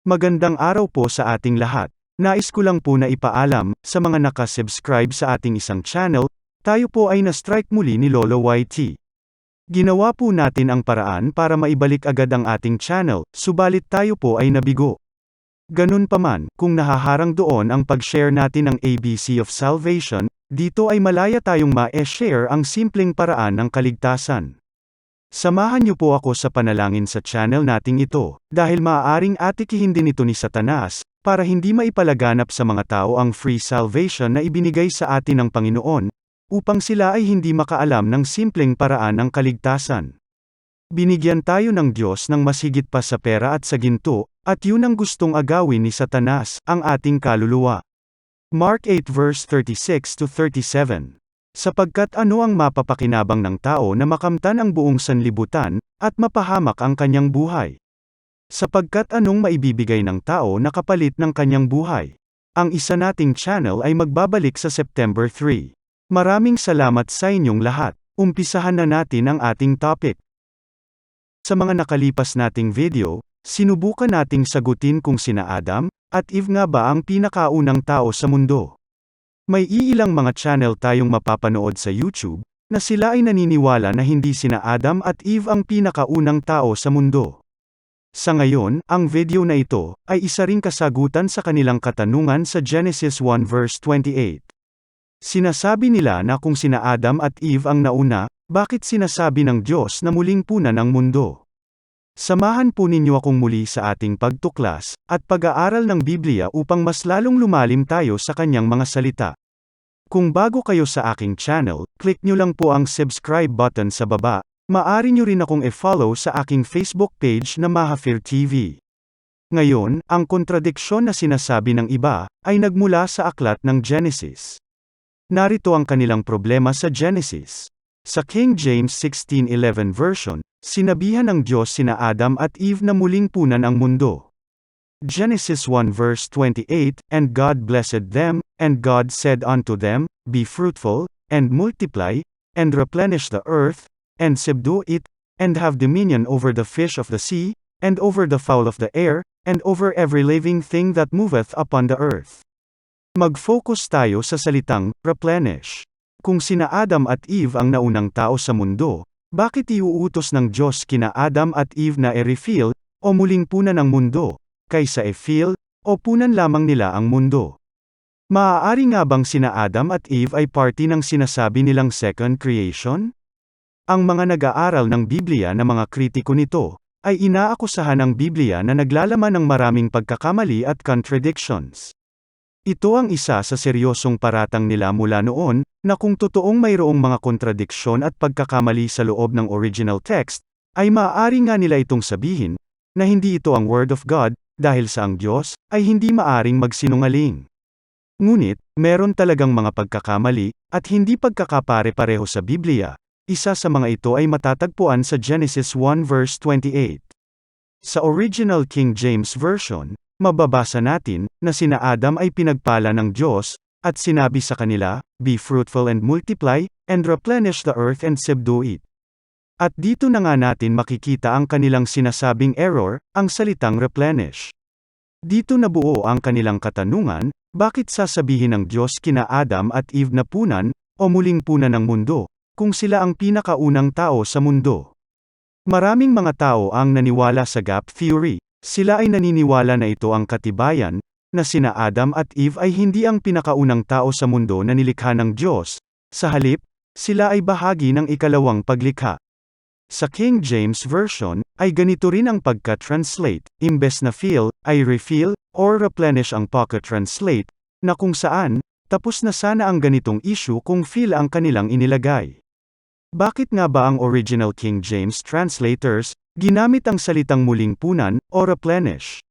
Magandang araw po sa ating lahat. Nais ko lang po na ipaalam, sa mga nakasubscribe sa ating isang channel, tayo po ay na-strike muli ni Lolo YT. Ginawa po natin ang paraan para maibalik agad ang ating channel, subalit tayo po ay nabigo. Ganun pa man, kung nahaharang doon ang pag-share natin ng ABC of Salvation, dito ay malaya tayong ma-share ang simpleng paraan ng kaligtasan. Samahan niyo po ako sa panalangin sa channel nating ito, dahil maaaring atikihin din ito ni Satanas, para hindi maipalaganap sa mga tao ang free salvation na ibinigay sa atin ng Panginoon, upang sila ay hindi makaalam ng simpleng paraan ng kaligtasan. Binigyan tayo ng Diyos ng mas higit pa sa pera at sa ginto, at yun ang gustong agawin ni Satanas, ang ating kaluluwa. Mark 8 verse 36-37. Sapagkat ano ang mapapakinabang ng tao na makamtan ang buong sanlibutan, at mapahamak ang kanyang buhay? Sapagkat anong maibibigay ng tao na kapalit ng kanyang buhay? Ang isa nating channel ay magbabalik sa September 3. Maraming salamat sa inyong lahat. Umpisahan na natin ang ating topic. Sa mga nakalipas nating video, sinubukan nating sagutin kung sina Adam at Eve nga ba ang pinakaunang tao sa mundo. May iilang mga channel tayong mapapanood sa YouTube, na sila ay naniniwala na hindi sina Adam at Eve ang pinakaunang tao sa mundo. Sa ngayon, ang video na ito, ay isa ring kasagutan sa kanilang katanungan sa Genesis 1 verse 28. Sinasabi nila na kung sina Adam at Eve ang nauna, bakit sinasabi ng Diyos na muling punan ang mundo? Samahan po ninyo akong muli sa ating pagtuklas, at pag-aaral ng Biblia upang mas lalong lumalim tayo sa kanyang mga salita. Kung bago kayo sa aking channel, click nyo lang po ang subscribe button sa baba, maaari nyo rin akong i-follow sa aking Facebook page na Mahafir TV. Ngayon, ang kontradiksyon na sinasabi ng iba, ay nagmula sa aklat ng Genesis. Narito ang kanilang problema sa Genesis. Sa King James 16:11 version, sinabihan ng Diyos sina Adam at Eve na muling punan ang mundo. Genesis 1 verse 28, And God blessed them, and God said unto them, Be fruitful, and multiply, and replenish the earth, and subdue it, and have dominion over the fish of the sea, and over the fowl of the air, and over every living thing that moveth upon the earth. Mag-focus tayo sa salitang, replenish. Kung sina Adam at Eve ang naunang tao sa mundo, bakit iuutos ng Diyos kina Adam at Eve na i-refill, o muling punan ang mundo, kaysa i-fill, o punan lamang nila ang mundo? Maaari nga bang sina Adam at Eve ay party ng sinasabi nilang second creation? Ang mga nag-aaral ng Biblia na mga kritiko nito, ay inaakusahan ang Biblia na naglalaman ng maraming pagkakamali at contradictions. Ito ang isa sa seryosong paratang nila mula noon, na kung totoong mayroong mga kontradiksyon at pagkakamali sa loob ng original text, ay maaari nga nila itong sabihin, na hindi ito ang Word of God, dahil sa ang Diyos, ay hindi maaring magsinungaling. Ngunit, meron talagang mga pagkakamali, at hindi pagkakapare-pareho sa Biblia. Isa sa mga ito ay matatagpuan sa Genesis 1 verse 28. Sa original King James Version, mababasa natin, na sina Adam ay pinagpala ng Diyos, at sinabi sa kanila, Be fruitful and multiply, and replenish the earth and subdue it. At dito na nga natin makikita ang kanilang sinasabing error, ang salitang replenish. Dito nabuo ang kanilang katanungan, bakit sasabihin ng Diyos kina Adam at Eve na punan, o muling punan ng mundo, kung sila ang pinakaunang tao sa mundo? Maraming mga tao ang naniwala sa gap theory. Sila ay naniniwala na ito ang katibayan, na sina Adam at Eve ay hindi ang pinakaunang tao sa mundo na nilikha ng Diyos. Sa halip, sila ay bahagi ng ikalawang paglikha. Sa King James Version, ay ganito rin ang pagka-translate, imbes na fill, ay refill, or replenish ang pocket-translate, na kung saan, tapos na sana ang ganitong issue kung fill ang kanilang inilagay. Bakit nga ba ang original King James translators, ginamit ang salitang muling punan, o replenish?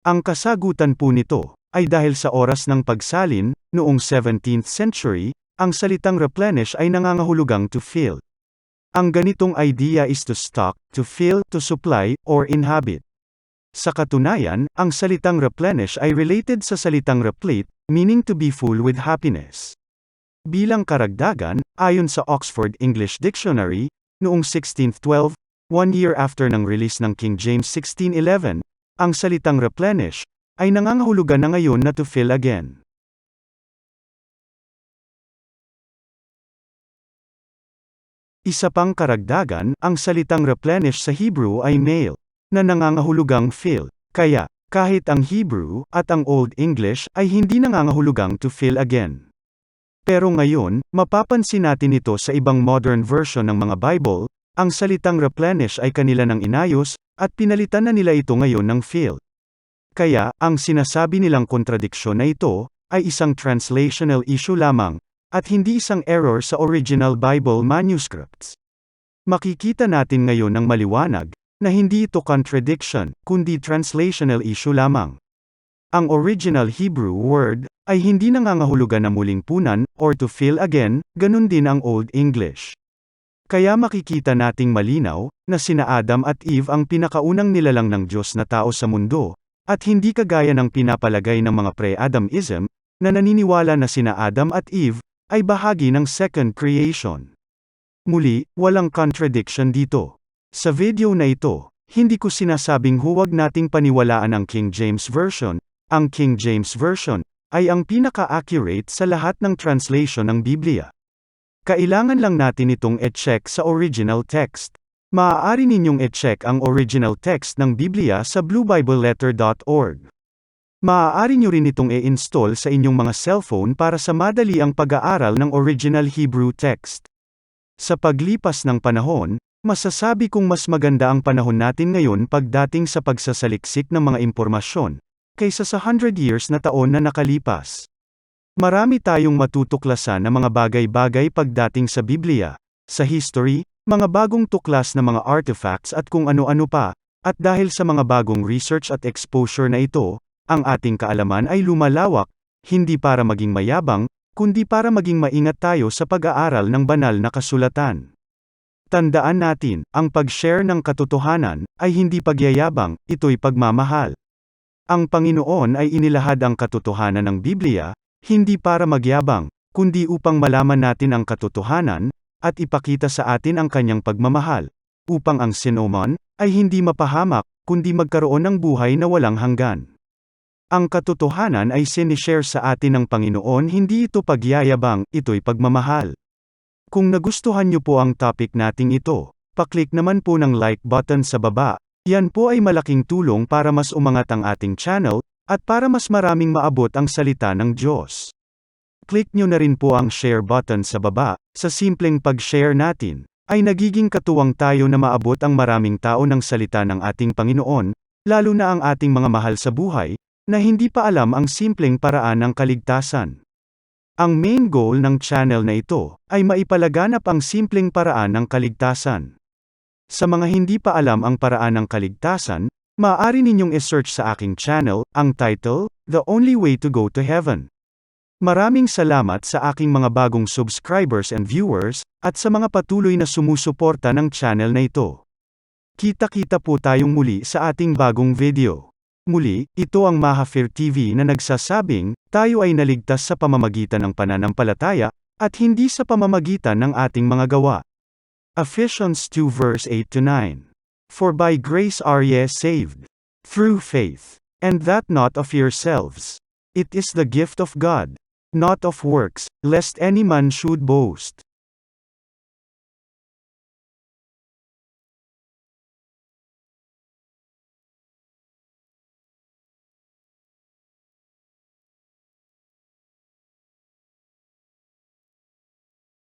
Ang kasagutan po nito, ay dahil sa oras ng pagsalin, noong 17th century, ang salitang replenish ay nangangahulugang to fill. Ang ganitong idea is to stock, to fill, to supply, or inhabit. Sa katunayan, ang salitang replenish ay related sa salitang replete, meaning to be full with happiness. Bilang karagdagan, ayon sa Oxford English Dictionary, noong 1612, 1 year after ng release ng King James 1611, ang salitang replenish, ay nangangahulugan na ngayon na to fill again. Isa pang karagdagan, ang salitang replenish sa Hebrew ay male, na nangangahulugang fill. Kaya, kahit ang Hebrew at ang Old English ay hindi nangangahulugang to fill again. Pero ngayon, mapapansin natin ito sa ibang modern version ng mga Bible, ang salitang replenish ay kanila nang inayos, at pinalitan na nila ito ngayon ng fill. Kaya, ang sinasabi nilang kontradiksyon na ito, ay isang translational issue lamang, at hindi isang error sa original Bible manuscripts. Makikita natin ngayon ng maliwanag, na hindi ito contradiction, kundi translational issue lamang. Ang original Hebrew word, ay hindi nangangahulugan na muling punan, or to fill again, ganun din ang Old English. Kaya makikita nating malinaw, na sina Adam at Eve ang pinakaunang nilalang ng Diyos na tao sa mundo, at hindi kagaya ng pinapalagay ng mga pre-Adamism, na naniniwala na sina Adam at Eve, ay bahagi ng second creation. Muli, walang contradiction dito. Sa video na ito, hindi ko sinasabing huwag nating paniwalaan ang King James Version. Ang King James Version ay ang pinaka-accurate sa lahat ng translation ng Biblia. Kailangan lang natin itong e-check sa original text. Maaari ninyong e-check ang original text ng Biblia sa bluebibleletter.org. Maaari nyo rin itong i-install sa inyong mga cellphone para sa madali ang pag-aaral ng original Hebrew text. Sa paglipas ng panahon, masasabi kong mas maganda ang panahon natin ngayon pagdating sa pagsasaliksik ng mga impormasyon, kaysa sa 100 years na taon na nakalipas. Marami tayong matutuklasan ng mga bagay-bagay pagdating sa Biblia, sa history, mga bagong tuklas na mga artifacts at kung ano-ano pa, at dahil sa mga bagong research at exposure na ito, ang ating kaalaman ay lumalawak, hindi para maging mayabang, kundi para maging maingat tayo sa pag-aaral ng banal na kasulatan. Tandaan natin, ang pag-share ng katotohanan, ay hindi pagyayabang, ito'y pagmamahal. Ang Panginoon ay inilahad ang katotohanan ng Biblia, hindi para magyabang, kundi upang malaman natin ang katotohanan, at ipakita sa atin ang kanyang pagmamahal, upang ang sinuman, ay hindi mapahamak, kundi magkaroon ng buhay na walang hanggan. Ang katotohanan ay sinishare sa atin ng Panginoon, hindi ito pagyayabang, ito'y pagmamahal. Kung nagustuhan niyo po ang topic nating ito, paklik naman po ng like button sa baba, yan po ay malaking tulong para mas umangat ang ating channel, at para mas maraming maabot ang salita ng Diyos. Click nyo na rin po ang share button sa baba, sa simpleng pag-share natin, ay nagiging katuwang tayo na maabot ang maraming tao ng salita ng ating Panginoon, lalo na ang ating mga mahal sa buhay, na hindi pa alam ang simpleng paraan ng kaligtasan. Ang main goal ng channel na ito, ay maipalaganap ang simpleng paraan ng kaligtasan. Sa mga hindi pa alam ang paraan ng kaligtasan, maaari ninyong i-search sa aking channel, ang title, The Only Way to Go to Heaven. Maraming salamat sa aking mga bagong subscribers and viewers, at sa mga patuloy na sumusuporta ng channel na ito. Kita-kita po tayong muli sa ating bagong video. Muli, ito ang Mahafir TV na nagsasabing, tayo ay naligtas sa pamamagitan ng pananampalataya, at hindi sa pamamagitan ng ating mga gawa. Ephesians 2 verse 8-9. For by grace are ye saved, through faith, and that not of yourselves. It is the gift of God, not of works, lest any man should boast.